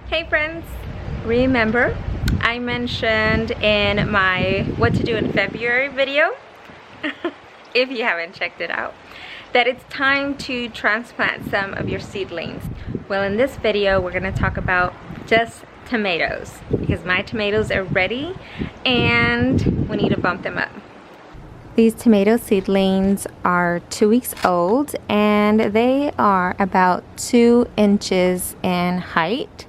Hey friends, remember I mentioned in my what to do in February video, if you haven't checked it out, that it's time to transplant some of your seedlings. Well, in this video we're going to talk about just tomatoes because my tomatoes are ready and we need to bump them up. These tomato seedlings are 2 weeks old and they are about 2 inches in height.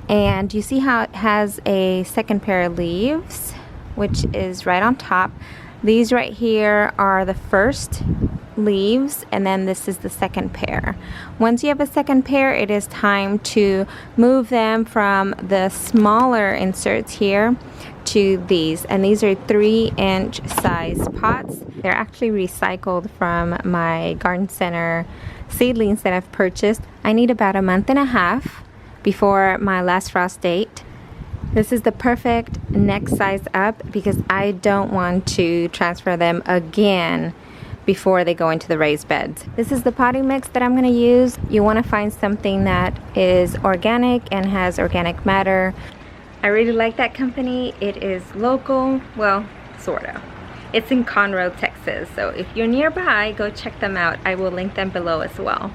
And you see how it has a second pair of leaves, which is right on top. These right here are the first leaves, and then this is the second pair. Once you have a second pair, it is time to move them from the smaller inserts here to these, and these are 3-inch size pots. They're actually recycled from my garden center seedlings that I've purchased. I need about a month and a half before my last frost date. This is the perfect next size up because I don't want to transfer them again before they go into the raised beds. This is the potting mix that I'm going to use. You want to find something that is organic and has organic matter. I really like that company. It is local, well, sort of. It's in Conroe, Texas, so if you're nearby, go check them out. I will link them below as well.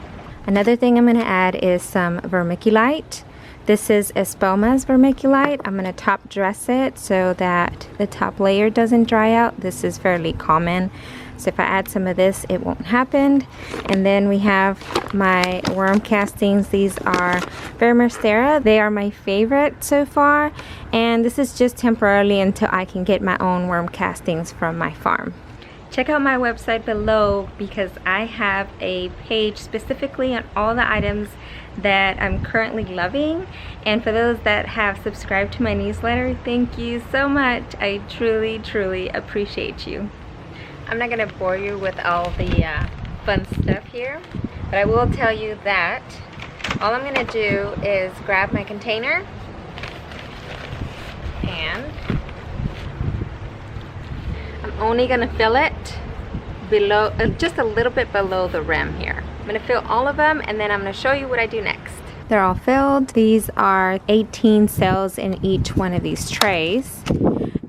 Another thing I'm going to add is some vermiculite. This is Espoma's vermiculite. I'm going to top dress it so that the top layer doesn't dry out. This is fairly common. So if I add some of this, it won't happen. And then we have my worm castings. These are Vermicera. They are my favorite so far. And this is just temporarily until I can get my own worm castings from my farm. Check out my website below because I have a page specifically on all the items that I'm currently loving. And for those that have subscribed to my newsletter, thank you so much. I truly, truly appreciate you. I'm not going to bore you with all the fun stuff here, but I will tell you that all I'm going to do is grab my container and I'm only going to fill it below, just a little bit below the rim here. I'm going to fill all of them and then I'm going to show you what I do next. They're all filled. These are 18 cells in each one of these trays.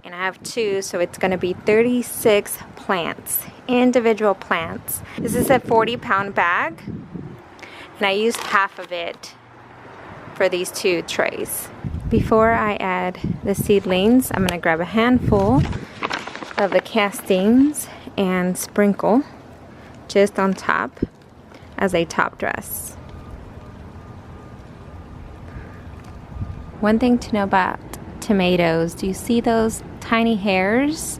And I have 2, so it's going to be 36 plants, individual plants. This is a 40-pound bag, and I used half of it for these 2 trays. Before I add the seedlings, I'm going to grab a handful of the castings and sprinkle just on top as a top dress. One thing to know about tomatoes, do you see those tiny hairs?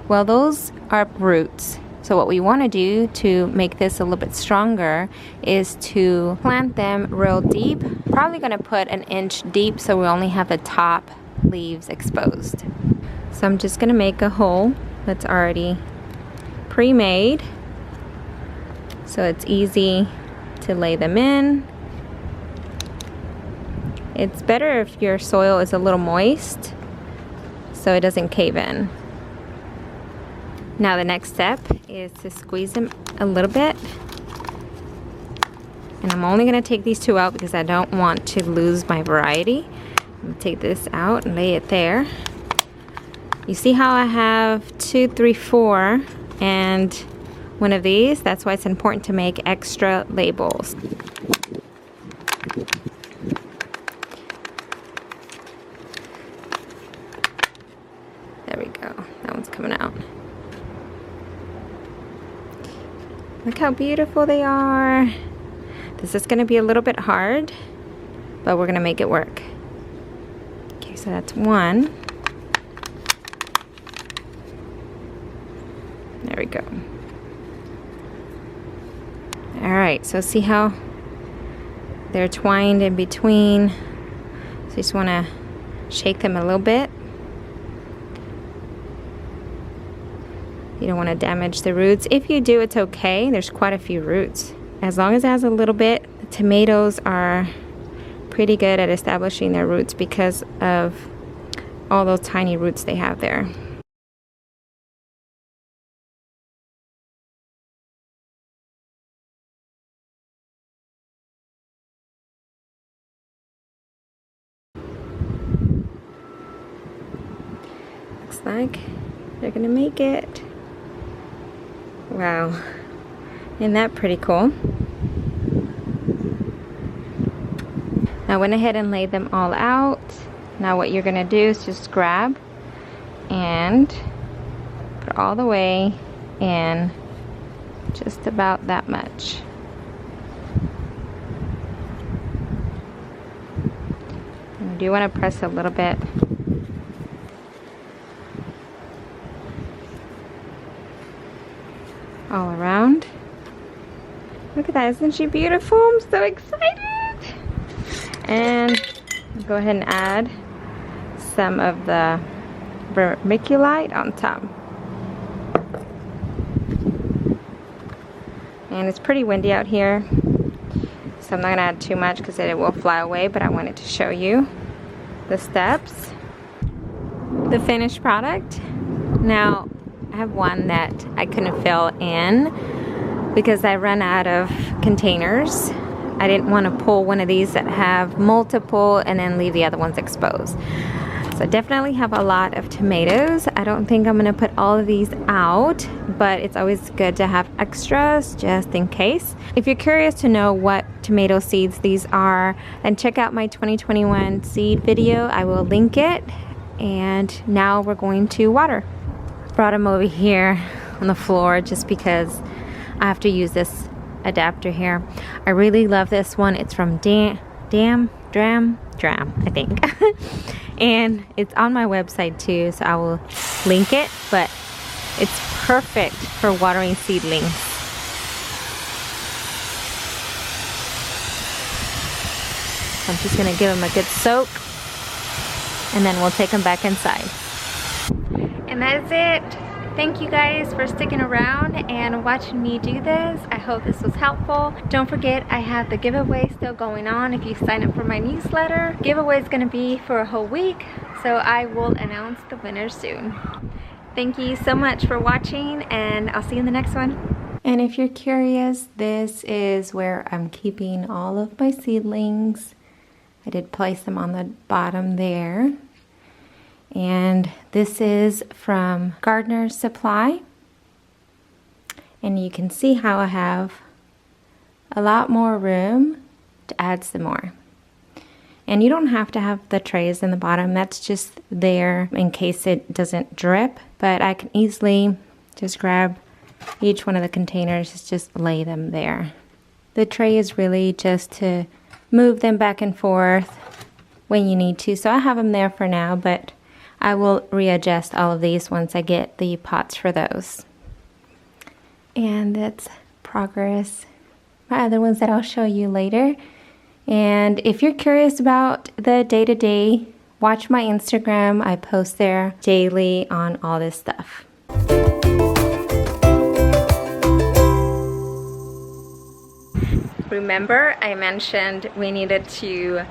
Well, those are roots. So what we want to do to make this a little bit stronger is to plant them real deep. Probably going to put 1 inch deep so we only have the top leaves exposed. So I'm just going to make a hole that's already pre-made so it's easy to lay them in. It's better if your soil is a little moist so it doesn't cave in. Now the next step is to squeeze them a little bit. And I'm only going to take these 2 out because I don't want to lose my variety. I'm going to take this out and lay it there. You see how I have 2, 3, 4 and one of these? That's why it's important to make extra labels. There we go. That one's coming out. Look how beautiful they are. This is going to be a little bit hard, but we're going to make it work. Okay, so that's 1. There we go. Alright, so see how they're twined in between. So you just want to shake them a little bit. You don't want to damage the roots. If you do, it's okay. There's quite a few roots. As long as it has a little bit, the tomatoes are pretty good at establishing their roots because of all those tiny roots they have there. like they're gonna make it. Wow, isn't that pretty cool? I went ahead and laid them all out. Now what you're gonna do is just grab and put it all the way in, just about that much. And you do want to press a little bit. All around. Look at that, isn't she beautiful? I'm so excited. And go ahead and add some of the vermiculite on top. And it's pretty windy out here, so I'm not gonna add too much because it will fly away, but I wanted to show you the steps. The finished product. Now, I have one that I couldn't fill in because I ran out of containers. I didn't want to pull one of these that have multiple and then leave the other ones exposed. So I definitely have a lot of tomatoes. I don't think I'm gonna put all of these out, but it's always good to have extras just in case. If you're curious to know what tomato seeds these are, then check out my 2021 seed video. I will link it. And now we're going to water. Brought them over here on the floor just because I have to use this adapter here. I really love this one. It's from Dram, I think. And it's on my website too, so I will link it, but it's perfect for watering seedlings. I'm just gonna give them a good soak and then we'll take them back inside. And that's it. Thank you guys for sticking around and watching me do this. I hope this was helpful. Don't forget, I have the giveaway still going on. If you sign up for my newsletter, giveaway is gonna be for a whole week, so I will announce the winner soon. Thank you so much for watching, and I'll see you in the next one. And if you're curious, this is where I'm keeping all of my seedlings. I did place them on the bottom there. And this is from Gardener's Supply. And you can see how I have a lot more room to add some more. And you don't have to have the trays in the bottom. That's just there in case it doesn't drip. But I can easily just grab each one of the containers, just lay them there. The tray is really just to move them back and forth when you need to. So I have them there for now, but I will readjust all of these once I get the pots for those. And that's progress. My other ones that I'll show you later. And if you're curious about the day-to-day, watch my Instagram. I post there daily on all this stuff. Remember, I mentioned we needed to